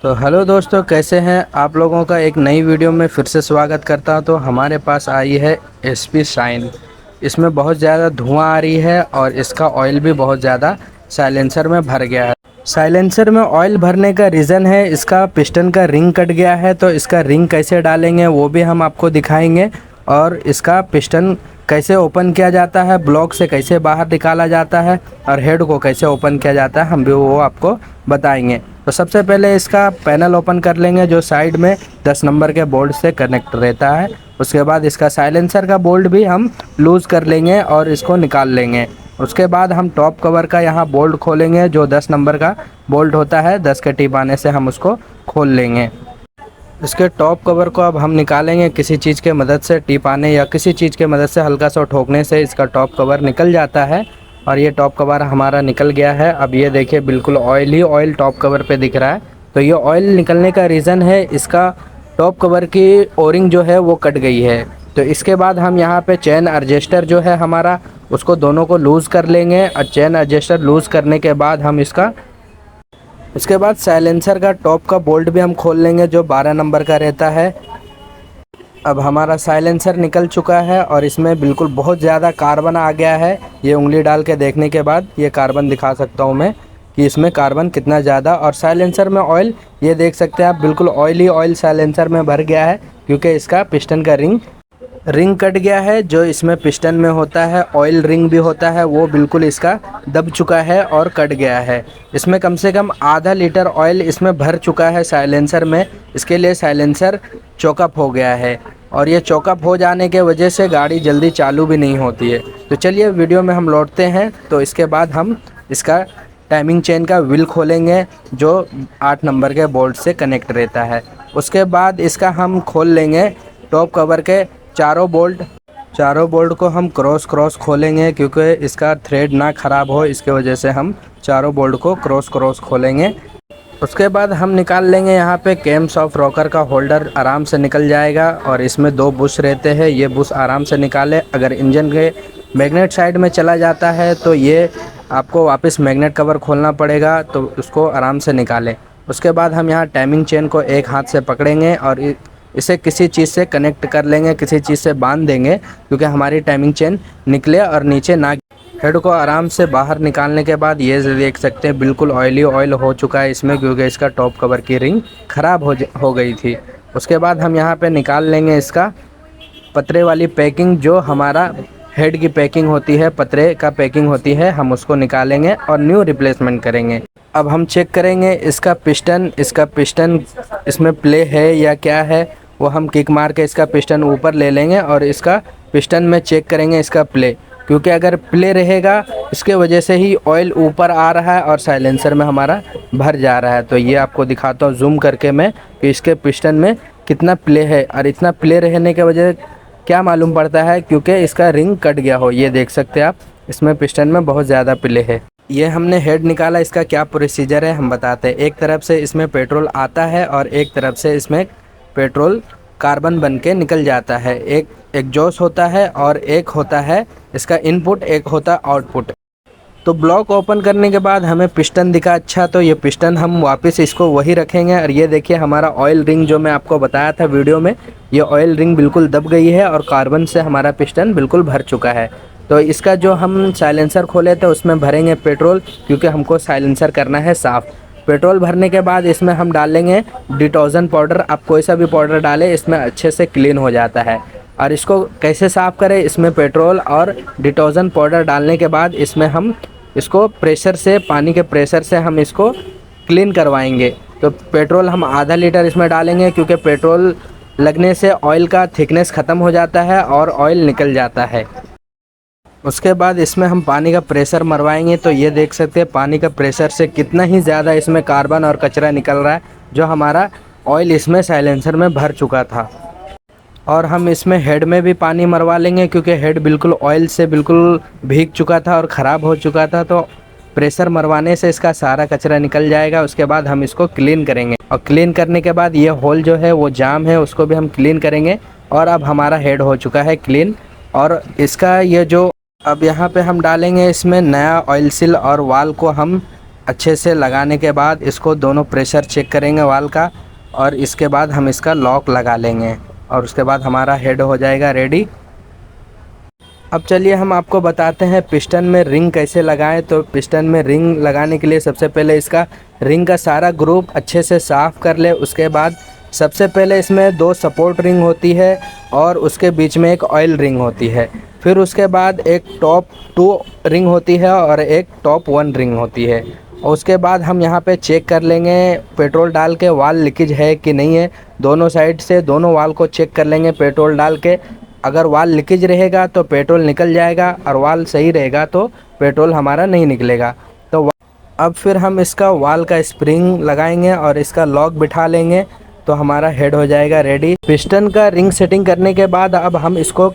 तो हेलो दोस्तों, कैसे हैं आप लोगों का एक नई वीडियो में फिर से स्वागत करता हूं। तो हमारे पास आई है एसपी शाइन। इसमें बहुत ज़्यादा धुआं आ रही है और इसका ऑयल भी बहुत ज़्यादा साइलेंसर में भर गया है। साइलेंसर में ऑयल भरने का रीज़न है इसका पिस्टन का रिंग कट गया है। तो इसका रिंग कैसे डालेंगे वो भी हम आपको दिखाएंगे, और इसका पिस्टन कैसे ओपन किया जाता है, ब्लॉक से कैसे बाहर निकाला जाता है, और हेड को कैसे ओपन किया जाता है हम भी वो आपको बताएंगे। तो सबसे पहले इसका पैनल ओपन कर लेंगे जो साइड में 10 नंबर के बोल्ट से कनेक्ट रहता है। उसके बाद इसका साइलेंसर का बोल्ट भी हम लूज़ कर लेंगे और इसको निकाल लेंगे। उसके बाद हम टॉप कवर का यहाँ बोल्ट खोलेंगे जो 10 नंबर का बोल्ट होता है। 10 के टिप आने से हम उसको खोल लेंगे। इसके टॉप कवर को अब हम निकालेंगे किसी चीज़ के मदद से, टिप आने या किसी चीज़ के मदद से हल्का सा ठोकने से इसका टॉप कवर निकल जाता है। और ये टॉप कवर हमारा निकल गया है। अब ये देखिए बिल्कुल ऑयल ही ऑयल टॉप कवर पे दिख रहा है। तो ये ऑयल निकलने का रीज़न है इसका टॉप कवर की ओरिंग जो है वो कट गई है। तो इसके बाद हम यहाँ पे चेन एडजस्टर जो है हमारा उसको दोनों को लूज़ कर लेंगे। और चेन एडजस्टर लूज़ करने के बाद हम इसके बाद साइलेंसर का टॉप का बोल्ट भी हम खोल लेंगे जो 12 नंबर का रहता है। अब हमारा साइलेंसर निकल चुका है और इसमें बिल्कुल बहुत ज़्यादा कार्बन आ गया है। ये उंगली डाल के देखने के बाद ये कार्बन दिखा सकता हूँ मैं कि इसमें कार्बन कितना ज़्यादा। और साइलेंसर में ऑयल ये देख सकते हैं आप, बिल्कुल ऑयल ही ऑयल साइलेंसर में भर गया है क्योंकि इसका पिस्टन का रिंग कट गया है। जो इसमें पिस्टन में होता है ऑयल रिंग भी होता है वो बिल्कुल इसका दब चुका है और कट गया है। इसमें कम से कम आधा लीटर ऑयल इसमें भर चुका है साइलेंसर में। इसके लिए साइलेंसर चोकअप हो गया है और ये चोकअप हो जाने के वजह से गाड़ी जल्दी चालू भी नहीं होती है। तो चलिए वीडियो में हम लौटते हैं। तो इसके बाद हम इसका टाइमिंग चेन का व्हील खोलेंगे जो 8 नंबर के बोल्ट से कनेक्ट रहता है। उसके बाद इसका हम खोल लेंगे टॉप कवर के चारों बोल्ट को हम क्रॉस खोलेंगे क्योंकि इसका थ्रेड ना ख़राब हो, इसके वजह से हम चारों बोल्ट को क्रॉस खोलेंगे। उसके बाद हम निकाल लेंगे यहाँ पे कैम ऑफ रॉकर का होल्डर आराम से निकल जाएगा। और इसमें 2 बुश रहते हैं, ये बुश आराम से निकाले। अगर इंजन के मैग्नेट साइड में चला जाता है तो ये आपको वापस मैग्नेट कवर खोलना पड़ेगा, तो उसको आराम से निकालें। उसके बाद हम यहाँ टाइमिंग चेन को एक हाथ से पकड़ेंगे और इसे किसी चीज़ से कनेक्ट कर लेंगे, किसी चीज़ से बांध देंगे क्योंकि हमारी टाइमिंग चेन निकले और नीचे ना। हेड को आराम से बाहर निकालने के बाद ये देख सकते हैं बिल्कुल ऑयली ऑयल हो चुका है इसमें क्योंकि इसका टॉप कवर की रिंग ख़राब हो गई थी। उसके बाद हम यहाँ पे निकाल लेंगे इसका पतरे वाली पैकिंग जो हमारा हेड की पैकिंग होती है, पतरे का पैकिंग होती है, हम उसको निकालेंगे और न्यू रिप्लेसमेंट करेंगे। अब हम चेक करेंगे इसका पिस्टन इसमें प्ले है या क्या है, वो हम किक मार के इसका पिस्टन ऊपर ले लेंगे और इसका पिस्टन में चेक करेंगे इसका प्ले, क्योंकि अगर प्ले रहेगा इसके वजह से ही ऑयल ऊपर आ रहा है और साइलेंसर में हमारा भर जा रहा है। तो ये आपको दिखाता हूँ जूम करके मैं कि इसके पिस्टन में कितना प्ले है। और इतना प्ले रहने के वजह क्या मालूम पड़ता है, क्योंकि इसका रिंग कट गया हो। ये देख सकते हैं आप, इसमें पिस्टन में बहुत ज़्यादा प्ले है। ये हमने हेड निकाला, इसका क्या प्रोसीजर है हम बताते हैं। एक तरफ से इसमें पेट्रोल आता है और एक तरफ से इसमें पेट्रोल कार्बन बन के निकल जाता है। एक एग्जॉस्ट होता है और एक होता है इसका इनपुट, एक होता आउटपुट। तो ब्लॉक ओपन करने के बाद हमें पिस्टन दिखा अच्छा, तो ये पिस्टन हम वापस इसको वही रखेंगे। और ये देखिए हमारा ऑयल रिंग जो मैं आपको बताया था वीडियो में, ये ऑयल रिंग बिल्कुल दब गई है और कार्बन से हमारा पिस्टन बिल्कुल भर चुका है। तो इसका जो हम साइलेंसर खोले थे उसमें भरेंगे पेट्रोल, क्योंकि हमको साइलेंसर करना है साफ़। पेट्रोल भरने के बाद इसमें हम डालेंगे डिटर्जेंट पाउडर। आप कोई सा भी पाउडर डालें, इसमें अच्छे से क्लीन हो जाता है। और इसको कैसे साफ़ करें, इसमें पेट्रोल और डिटर्जेंट पाउडर डालने के बाद इसमें हम इसको प्रेशर से, पानी के प्रेशर से हम इसको क्लीन करवाएंगे। तो पेट्रोल हम आधा लीटर इसमें डालेंगे क्योंकि पेट्रोल लगने से ऑयल का थिकनेस ख़त्म हो जाता है और ऑयल निकल जाता है। उसके बाद इसमें हम पानी का प्रेशर मरवाएंगे। तो ये देख सकते हैं पानी का प्रेशर से कितना ही ज़्यादा इसमें कार्बन और कचरा निकल रहा है, जो हमारा ऑयल इसमें साइलेंसर में भर चुका था। और हम इसमें हेड में भी पानी मरवा लेंगे क्योंकि हेड बिल्कुल ऑयल से बिल्कुल भीग चुका था और ख़राब हो चुका था। तो प्रेशर मरवाने से इसका सारा कचरा निकल जाएगा। उसके बाद हम इसको क्लीन करेंगे और क्लीन करने के बाद ये होल जो है वो जाम है, उसको भी हम क्लीन करेंगे। और अब हमारा हेड हो चुका है क्लीन। और इसका ये जो अब यहाँ पे हम डालेंगे इसमें नया ऑयल सील और वाल को हम अच्छे से लगाने के बाद इसको दोनों प्रेशर चेक करेंगे वाल का, और इसके बाद हम इसका लॉक लगा लेंगे और उसके बाद हमारा हेड हो जाएगा रेडी। अब चलिए हम आपको बताते हैं पिस्टन में रिंग कैसे लगाएं। तो पिस्टन में रिंग लगाने के लिए सबसे पहले इसका रिंग का सारा ग्रुप अच्छे से साफ़ कर ले। उसके बाद सबसे पहले इसमें 2 सपोर्ट रिंग होती है और उसके बीच में एक ऑयल रिंग होती है। फिर उसके बाद एक टॉप 2 रिंग होती है और एक टॉप 1 रिंग होती है। और उसके बाद हम यहाँ पे चेक कर लेंगे पेट्रोल डाल के वाल लीकेज है कि नहीं है। दोनों साइड से दोनों वाल को चेक कर लेंगे पेट्रोल डाल के। अगर वाल लीकेज रहेगा तो पेट्रोल निकल जाएगा और वाल सही रहेगा तो पेट्रोल हमारा नहीं निकलेगा। तो अब फिर हम इसका वाल का स्प्रिंग लगाएंगे और इसका लॉक बिठा लेंगे तो हमारा हेड हो जाएगा रेडी। पिस्टन का रिंग सेटिंग करने के बाद अब हम इसको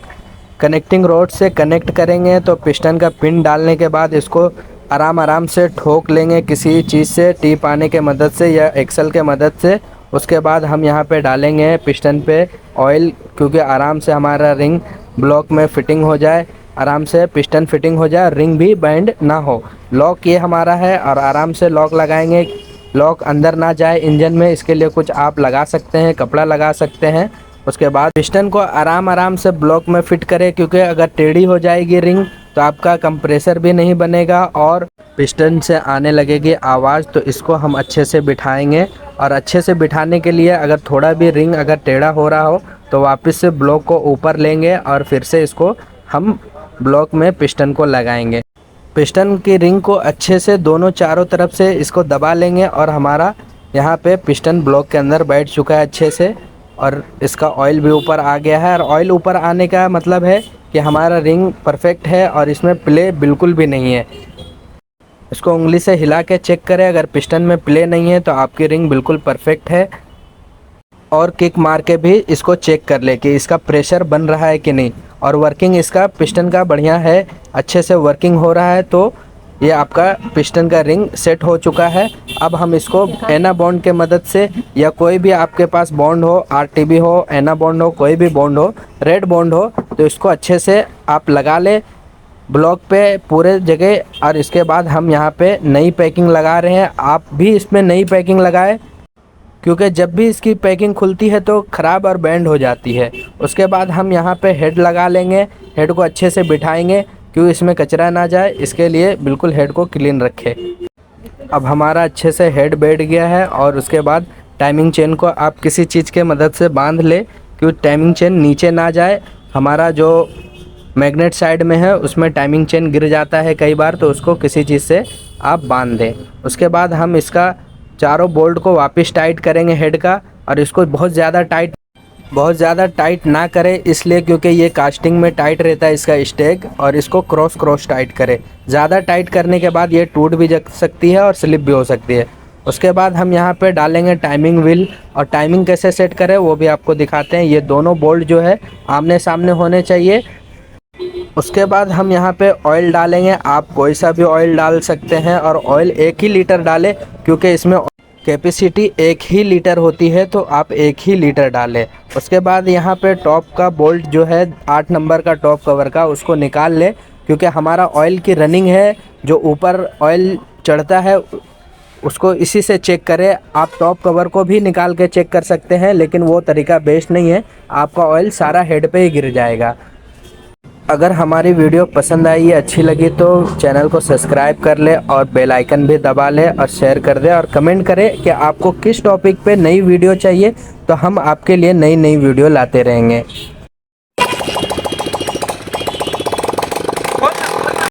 कनेक्टिंग रोड से कनेक्ट करेंगे। तो पिस्टन का पिन डालने के बाद इसको आराम से ठोक लेंगे किसी चीज़ से, टीप आने के मदद से या एक्सल के मदद से। उसके बाद हम यहाँ पे डालेंगे पिस्टन पे ऑयल, क्योंकि आराम से हमारा रिंग ब्लॉक में फिटिंग हो जाए, आराम से पिस्टन फिटिंग हो जाए, रिंग भी बैंड ना हो। लॉक ये हमारा है और आराम से लॉक लगाएंगे, लॉक अंदर ना जाए इंजन में। इसके लिए कुछ आप लगा सकते हैं, कपड़ा लगा सकते हैं। उसके बाद पिस्टन को आराम से ब्लॉक में फिट करें, क्योंकि अगर टेढ़ी हो जाएगी रिंग तो आपका कंप्रेसर भी नहीं बनेगा और पिस्टन से आने लगेगी आवाज़। तो इसको हम अच्छे से बिठाएंगे और अच्छे से बिठाने के लिए अगर थोड़ा भी रिंग अगर टेढ़ा हो रहा हो तो वापस से ब्लॉक को ऊपर लेंगे और फिर से इसको हम ब्लॉक में पिस्टन को लगाएंगे। पिस्टन की रिंग को अच्छे से दोनों चारों तरफ से इसको दबा लेंगे और हमारा यहाँ पे पिस्टन ब्लॉक के अंदर बैठ चुका है अच्छे से, और इसका ऑयल भी ऊपर आ गया है। और ऑयल ऊपर आने का मतलब है कि हमारा रिंग परफेक्ट है और इसमें प्ले बिल्कुल भी नहीं है। इसको उंगली से हिला के चेक करें, अगर पिस्टन में प्ले नहीं है तो आपकी रिंग बिल्कुल परफेक्ट है। और किक मार के भी इसको चेक कर ले कि इसका प्रेशर बन रहा है कि नहीं, और वर्किंग इसका पिस्टन का बढ़िया है, अच्छे से वर्किंग हो रहा है। तो ये आपका पिस्टन का रिंग सेट हो चुका है। अब हम इसको एना बॉन्ड के मदद से या कोई भी आपके पास बॉन्ड हो, आरटीबी हो, एना बॉन्ड हो, कोई भी बॉन्ड हो, रेड बॉन्ड हो, तो इसको अच्छे से आप लगा ले ब्लॉक पे पूरे जगह। और इसके बाद हम यहाँ पे नई पैकिंग लगा रहे हैं। आप भी इसमें नई पैकिंग लगाएं, क्योंकि जब भी इसकी पैकिंग खुलती है तो ख़राब और बैंड हो जाती है। उसके बाद हम यहाँ पे हेड लगा लेंगे, हेड को अच्छे से बिठाएंगे क्योंकि इसमें कचरा ना जाए, इसके लिए बिल्कुल हेड को क्लीन रखें। अब हमारा अच्छे से हेड बैठ गया है और उसके बाद टाइमिंग चेन को आप किसी चीज़ के मदद से बांध ले, क्योंकि टाइमिंग चेन नीचे ना जाए। हमारा जो मैग्नेट साइड में है उसमें टाइमिंग चेन गिर जाता है कई बार, तो उसको किसी चीज़ से आप बांध दें। उसके बाद हम इसका चारों बोल्ट को वापस टाइट करेंगे हेड का, और इसको बहुत ज़्यादा टाइट ना करें, इसलिए क्योंकि ये कास्टिंग में टाइट रहता है इसका स्टेक, और इसको क्रॉस टाइट करें। ज़्यादा टाइट करने के बाद ये टूट भी जा सकती है और स्लिप भी हो सकती है। उसके बाद हम यहाँ पे डालेंगे टाइमिंग व्हील, और टाइमिंग कैसे सेट करें वो भी आपको दिखाते हैं। ये दोनों बोल्ट जो है आमने सामने होने चाहिए। उसके बाद हम यहाँ पे ऑयल डालेंगे, आप कोई सा भी ऑयल डाल सकते हैं, और ऑयल 1 ही लीटर डालें, क्योंकि इसमें कैपेसिटी 1 ही लीटर होती है, तो आप 1 ही लीटर डालें। उसके बाद यहाँ पे टॉप का बोल्ट जो है 8 नंबर का टॉप कवर का, उसको निकाल लें, क्योंकि हमारा ऑयल की रनिंग है, जो ऊपर ऑयल चढ़ता है उसको इसी से चेक करें। आप टॉप कवर को भी निकाल के चेक कर सकते हैं, लेकिन वो तरीका बेस्ट नहीं है, आपका ऑयल सारा हेड पे ही गिर जाएगा। अगर हमारी वीडियो पसंद आई, अच्छी लगी, तो चैनल को सब्सक्राइब कर ले और बेल आइकन भी दबा ले और शेयर कर दे, और कमेंट करें कि आपको किस टॉपिक पे नई वीडियो चाहिए, तो हम आपके लिए नई वीडियो लाते रहेंगे।